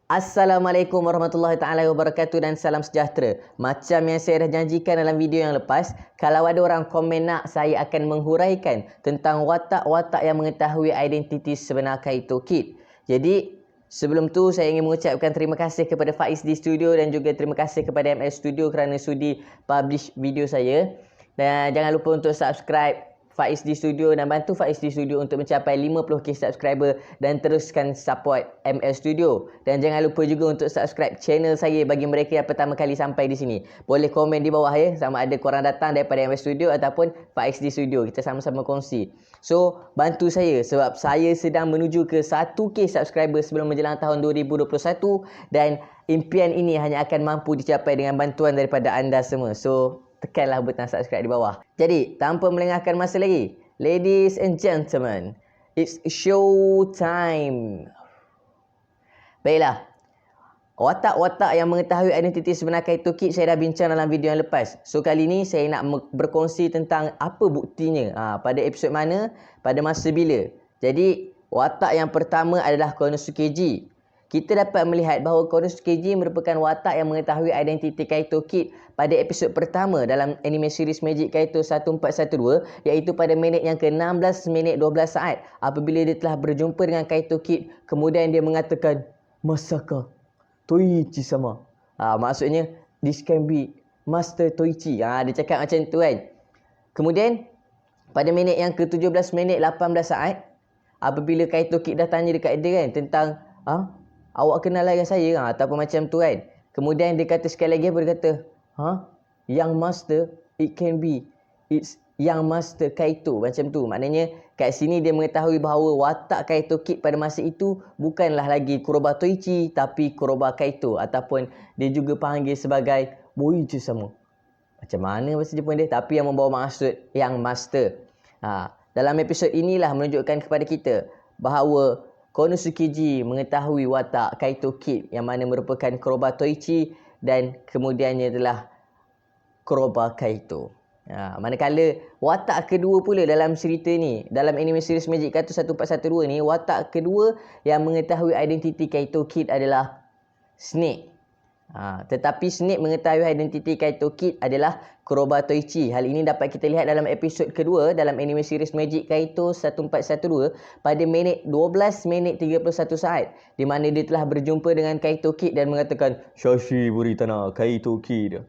Assalamualaikum warahmatullahi taala wabarakatuh dan salam sejahtera. Macam yang saya dah janjikan dalam video yang lepas, kalau ada orang komen nak saya akan menghuraikan tentang watak-watak yang mengetahui identiti sebenar Kaito Kid. Jadi, sebelum tu saya ingin mengucapkan terima kasih kepada Faiz di studio dan juga terima kasih kepada MS Studio kerana sudi publish video saya. Dan jangan lupa untuk subscribe Faiz di Studio dan bantu Faiz di Studio untuk mencapai 50k subscriber dan teruskan support MS Studio. Dan jangan lupa juga untuk subscribe channel saya bagi mereka yang pertama kali sampai di sini. Boleh komen di bawah ya, sama ada korang datang daripada MS Studio ataupun Faiz di Studio. Kita sama-sama kongsi. So, bantu saya sebab saya sedang menuju ke 1k subscriber sebelum menjelang tahun 2021 dan impian ini hanya akan mampu dicapai dengan bantuan daripada anda semua. So, tekanlah butang subscribe di bawah. Jadi, tanpa melengahkan masa lagi, ladies and gentlemen, it's show time. Baiklah, watak-watak yang mengetahui identiti sebenar Kaito Kid saya dah bincang dalam video yang lepas. So, kali ni saya nak berkongsi tentang apa buktinya. Pada episod mana, pada masa bila. Jadi, watak yang pertama adalah Konosuke. Kita dapat melihat bahawa Konosuke merupakan watak yang mengetahui identiti Kaito Kid pada episod pertama dalam anime series Magic Kaito 1412, iaitu pada minit yang ke-16 minit 12 saat apabila dia telah berjumpa dengan Kaito Kid, kemudian dia mengatakan, "Masaka Toichi sama." Maksudnya, "This can be Master Toichi." Dia cakap macam tu kan. Kemudian pada minit yang ke-17 minit 18 saat apabila Kaito Kid dah tanya dekat dia kan tentang awak kenal dengan saya ataupun macam tu kan. Kemudian dia kata sekali lagi apa, dia kata, Young Master, it can be. It's Young Master Kaito. Macam tu. Maknanya kat sini dia mengetahui bahawa watak Kaito Kid pada masa itu bukanlah lagi Kuroba Toichi tapi Kuroba Kaito. Ataupun dia juga panggil sebagai Boichi sama. Macam mana bahasa Jepun dia? Tapi yang membawa maksud Young Master. Dalam episod inilah menunjukkan kepada kita bahawa Konosuke mengetahui watak Kaito Kid yang mana merupakan Kuroba Toichi dan kemudiannya adalah Kuroba Kaito. Manakala watak kedua pula dalam cerita ni, dalam anime series Magic Kaito 1412 ni, watak kedua yang mengetahui identiti Kaito Kid adalah Snake. Tetapi Snake mengetahui identiti Kaito Kid adalah Kuroba Toichi. Hal ini dapat kita lihat dalam episod kedua dalam anime series Magic Kaito 1412 pada minit 12 minit 31 saat, di mana dia telah berjumpa dengan Kaito Kid dan mengatakan, "Shashi Buritana Kaito Kid."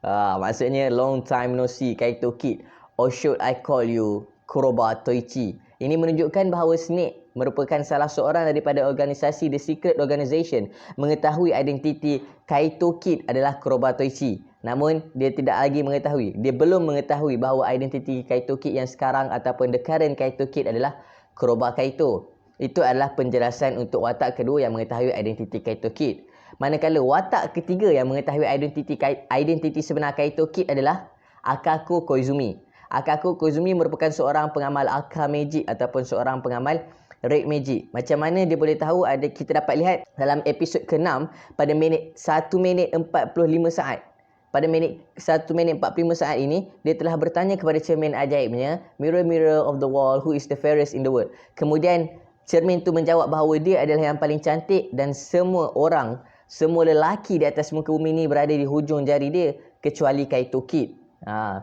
Maksudnya long time no see Kaito Kid, or should I call you Kuroba Toichi. Ini menunjukkan bahawa Snake merupakan salah seorang daripada organisasi The Secret Organization mengetahui identiti Kaito Kid adalah Kuroba Toichi. Namun, dia tidak lagi mengetahui. Dia belum mengetahui bahawa identiti Kaito Kid yang sekarang ataupun the current Kaito Kid adalah Kuroba Kaito. Itu adalah penjelasan untuk watak kedua yang mengetahui identiti Kaito Kid. Manakala watak ketiga yang mengetahui identiti sebenar Kaito Kid adalah Akako Koizumi. Akako Koizumi merupakan seorang pengamal Arca Magic ataupun seorang pengamal Red Magic. Macam mana dia boleh tahu? Kita dapat lihat dalam episod ke-6 pada minit 1 minit 45 saat. Pada minit 1 minit 45 saat ini, dia telah bertanya kepada cermin ajaibnya, "Mirror, mirror of the wall, who is the fairest in the world?" Kemudian cermin tu menjawab bahawa dia adalah yang paling cantik dan semua lelaki di atas muka bumi ni berada di hujung jari dia kecuali Kaito Kid.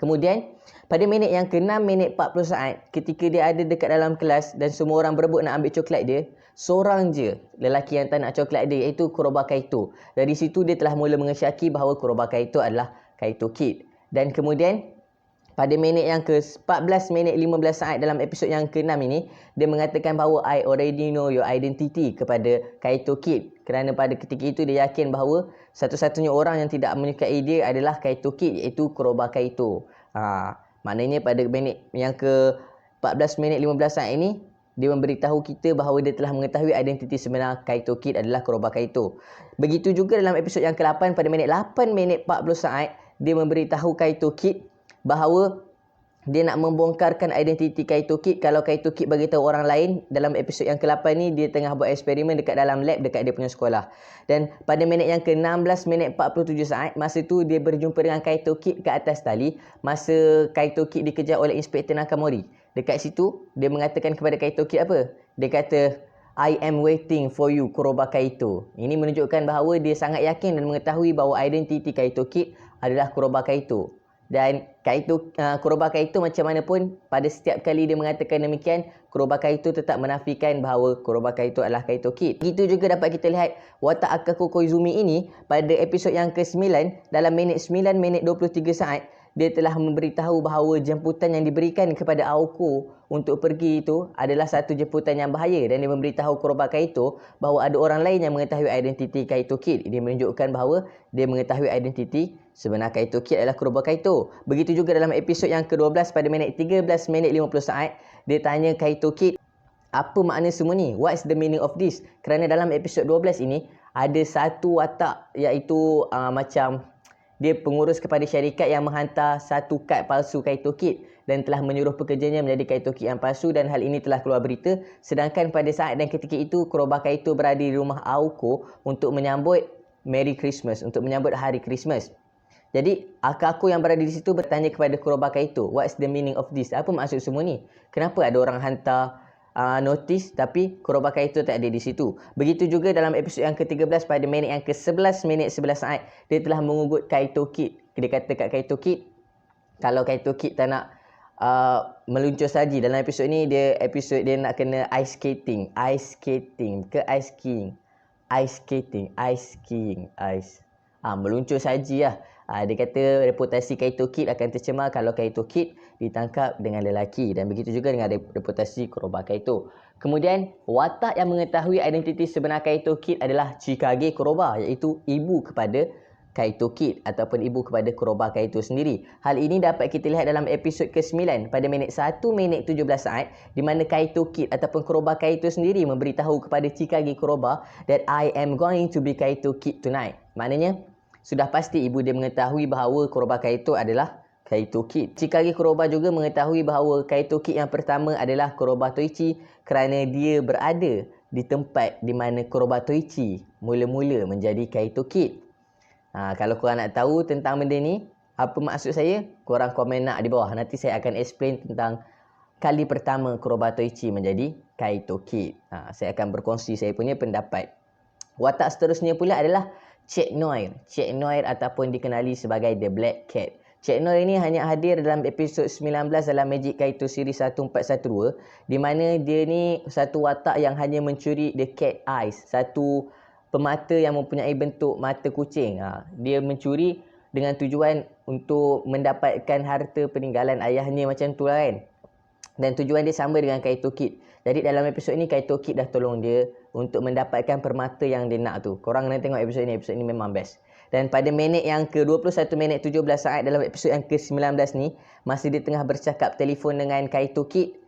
Kemudian pada minit yang ke-6 minit 40 saat, ketika dia ada dekat dalam kelas dan semua orang berebut nak ambil coklat dia, seorang je lelaki yang tak nak coklat dia, iaitu Kuroba Kaito. Dari situ dia telah mula mengesyaki bahawa Kuroba Kaito adalah Kaito Kid. Dan kemudian pada minit yang ke-14 minit 15 saat dalam episod yang ke-6 ini, dia mengatakan bahawa "I already know your identity" kepada Kaito Kid. Kerana pada ketika itu dia yakin bahawa satu-satunya orang yang tidak menyukai dia adalah Kaito Kid, iaitu Kuroba Kaito. Maknanya pada minit yang ke-14 minit 15 saat ini, dia memberitahu kita bahawa dia telah mengetahui identiti sebenar Kaito Kid adalah Kuroba Kaito. Begitu juga dalam episod yang ke-8 pada minit 8 minit 40 saat, dia memberitahu Kaito Kid bahawa dia nak membongkarkan identiti Kaito Kid kalau Kaito Kid bagi tahu orang lain. Dalam episod yang ke-8 ni dia tengah buat eksperimen dekat dalam lab dekat dia punya sekolah. Dan pada minit yang ke-16 minit 47 saat, masa tu dia berjumpa dengan Kaito Kid ke atas tali masa Kaito Kid dikejar oleh Inspektor Nakamori. Dekat situ dia mengatakan kepada Kaito Kid apa? Dia kata, I am waiting for you, Kuroba Kaito. Ini menunjukkan bahawa dia sangat yakin dan mengetahui bahawa identiti Kaito Kid adalah Kuroba Kaito. Dan Kuroba Kaito macam mana pun, pada setiap kali dia mengatakan demikian, Kuroba Kaito tetap menafikan bahawa Kuroba Kaito adalah Kaito Kid. Begitu juga dapat kita lihat watak Akako Koizumi ini pada episod yang ke-9, dalam minit 9 minit 23 saat, dia telah memberitahu bahawa jemputan yang diberikan kepada Aoko untuk pergi itu adalah satu jemputan yang bahaya, dan dia memberitahu Kuroba Kaito bahawa ada orang lain yang mengetahui identiti Kaito Kid. Ini menunjukkan bahawa dia mengetahui identiti sebenar Kaito Kid adalah Kuroba Kaito. Begitu juga dalam episod yang ke-12 pada minit 13 minit 50 saat, dia tanya Kaito Kid, apa makna semua ni? What's the meaning of this? Kerana dalam episod 12 ini ada satu watak, iaitu macam dia pengurus kepada syarikat yang menghantar satu kad palsu Kaito Kid dan telah menyuruh pekerjanya menjadi Kaito Kid yang palsu, dan hal ini telah keluar berita. Sedangkan pada saat dan ketika itu Kuroba Kaito berada di rumah Aoko untuk menyambut Merry Christmas, untuk menyambut hari Christmas. Jadi Akako yang berada di situ bertanya kepada Kuroba Kaito, what's the meaning of this? Apa maksud semua ni? Kenapa ada orang hantar notis tapi Kuroba Kaito tak ada di situ? Begitu juga dalam episod yang ke-13 pada minit yang ke-11 minit 11 saat, dia telah mengugut Kaito Kid. Dia kata kat Kaito Kid, kalau Kaito Kid tak nak meluncur saji, dalam episod ni dia nak kena ice skating meluncur saji lah. Dia kata reputasi Kaito Kid akan tercemar kalau Kaito Kid ditangkap dengan lelaki, dan begitu juga dengan reputasi Kuroba Kaito. Kemudian watak yang mengetahui identiti sebenar Kaito Kid adalah Chikage Kuroba, iaitu ibu kepada Kaito Kid ataupun ibu kepada Kuroba Kaito sendiri. Hal ini dapat kita lihat dalam episod ke-9 pada minit 1 minit 17 saat, di mana Kaito Kid ataupun Kuroba Kaito sendiri memberitahu kepada Chikage Kuroba that I am going to be Kaito Kid tonight. Maknanya sudah pasti ibu dia mengetahui bahawa Kuroba Kaito adalah Kaito Kid. Chikage Kuroba juga mengetahui bahawa Kaito Kid yang pertama adalah Kuroba Toichi kerana dia berada di tempat di mana Kuroba Toichi mula-mula menjadi Kaito Kid. Kalau korang nak tahu tentang benda ni, apa maksud saya, korang komen nak di bawah. Nanti saya akan explain tentang kali pertama Kuroba Toichi menjadi Kaito Kid. Saya akan berkongsi saya punya pendapat. Watak seterusnya pula adalah Cik Noir. Cik Noir ataupun dikenali sebagai The Black Cat. Cik Noir ini hanya hadir dalam episod 19 dalam Magic Kaito Series 1412, di mana dia ni satu watak yang hanya mencuri the cat eyes, satu pemata yang mempunyai bentuk mata kucing. Dia mencuri dengan tujuan untuk mendapatkan harta peninggalan ayahnya macam tu lah kan. Dan tujuan dia sama dengan Kaito Kid. Jadi dalam episod ni Kaito Kid dah tolong dia untuk mendapatkan permata yang dia nak tu. Korang kena tengok episod ni memang best. Dan pada minit yang ke-21 minit 17 saat dalam episod yang ke-19 ni, masa dia tengah bercakap telefon dengan Kaito Kid,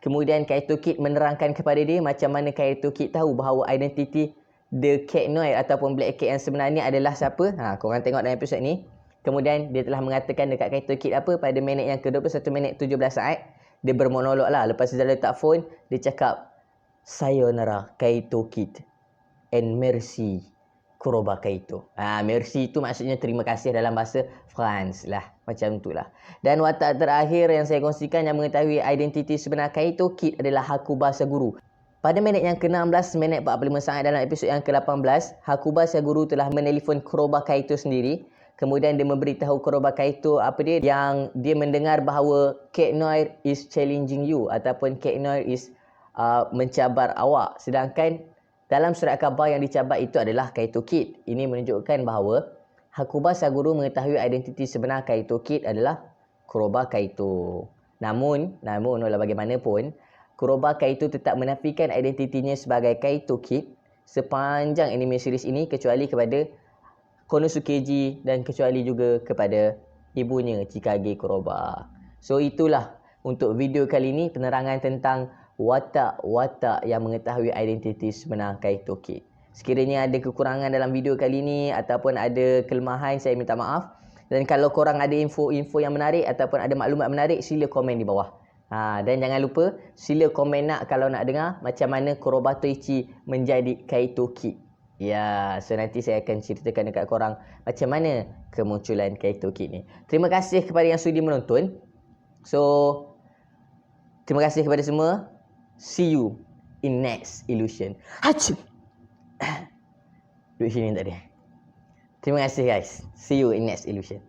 kemudian Kaito Kid menerangkan kepada dia macam mana Kaito Kid tahu bahawa identiti The Cat Noir ataupun Black Cat yang sebenarnya adalah siapa. Korang tengok dalam episod ni. Kemudian dia telah mengatakan dekat Kaito Kid apa pada minit yang ke-21 minit 17 saat. Dia bermonolog lah. Lepas dia letak phone, dia cakap, sayonara Kaito Kid and merci Kuroba Kaito. Merci tu maksudnya terima kasih dalam bahasa France lah. Macam tu lah. Dan watak terakhir yang saya kongsikan yang mengetahui identiti sebenar Kaito Kid adalah Hakuba Saguru. Pada minit yang ke-16 minit 45 saat dalam episod yang ke-18, Hakuba Saguru telah menelpon Kuroba Kaito sendiri. Kemudian dia memberitahu Kuroba Kaito yang dia mendengar bahawa Cat Noir is challenging you ataupun Cat Noir is mencabar awak. Sedangkan dalam surat khabar yang dicabar itu adalah Kaito Kid. Ini menunjukkan bahawa Hakuba Saguru mengetahui identiti sebenar Kaito Kid adalah Kuroba Kaito. Namun walau bagaimanapun, Kuroba Kaito tetap menafikan identitinya sebagai Kaito Kid sepanjang anime series ini, kecuali kepada Konosukeji dan kecuali juga kepada ibunya Chikage Kuroba. So itulah untuk video kali ini, penerangan tentang watak-watak yang mengetahui identiti sebenar Kaito Kid. Sekiranya ada kekurangan dalam video kali ini ataupun ada kelemahan, saya minta maaf. Dan kalau korang ada info-info yang menarik ataupun ada maklumat menarik, sila komen di bawah. Dan jangan lupa sila komen nak kalau nak dengar macam mana Kuroba Toichi menjadi Kaito Kid. Ya, so nanti saya akan ceritakan dekat korang macam mana kemunculan Kaito Kid ni. Terima kasih kepada yang sudi menonton. So, terima kasih kepada semua. See you in next illusion. Hachu. Duduk sini tak ada. Terima kasih guys. See you in next illusion.